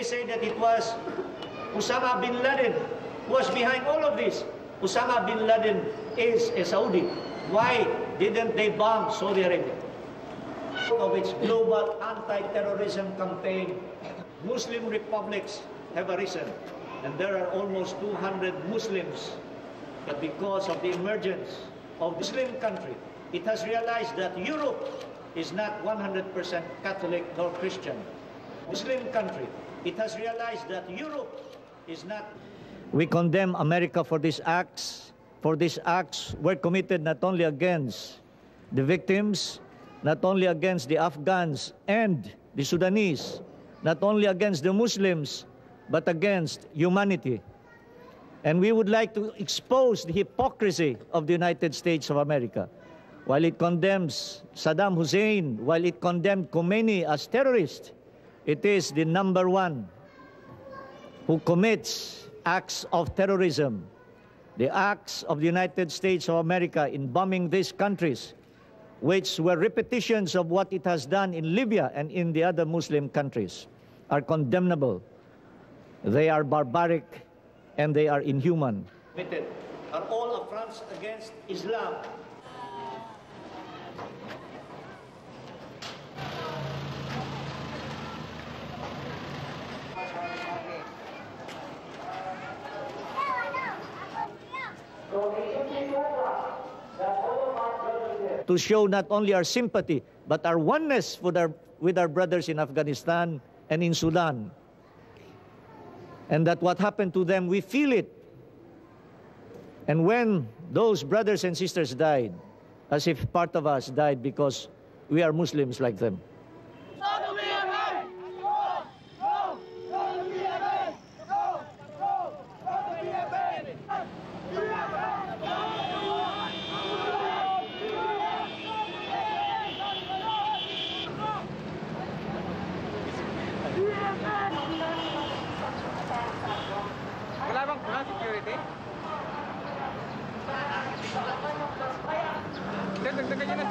say that it was Osama bin Laden who was behind all of this. Osama bin Laden is a Saudi. Why didn't they bomb Saudi Arabia? Of its global anti-terrorism campaign, Muslim republics have arisen, and there are almost 200 Muslims. But because of the emergence of the Muslim country, it has realized that Europe is not 100% Catholic nor Christian. Muslim country, it has realized that Europe is not. We condemn America for these acts. For these acts were committed not only against the victims, not only against the Afghans and the Sudanese, not only against the Muslims, but against humanity. And we would like to expose the hypocrisy of the United States of America. While it condemns Saddam Hussein, while it condemned Khomeini as terrorist, it is the number one who commits acts of terrorism. The acts of the United States of America in bombing these countries, which were repetitions of what it has done in Libya and in the other Muslim countries, are condemnable. They are barbaric and they are inhuman. Are all affronts against Islam. To show not only our sympathy, but our oneness with our brothers in Afghanistan and in Sudan. And that what happened to them, we feel it. And when those brothers and sisters died, as if part of us died because we are Muslims like them. Wala bang security? Dagdagan nyo na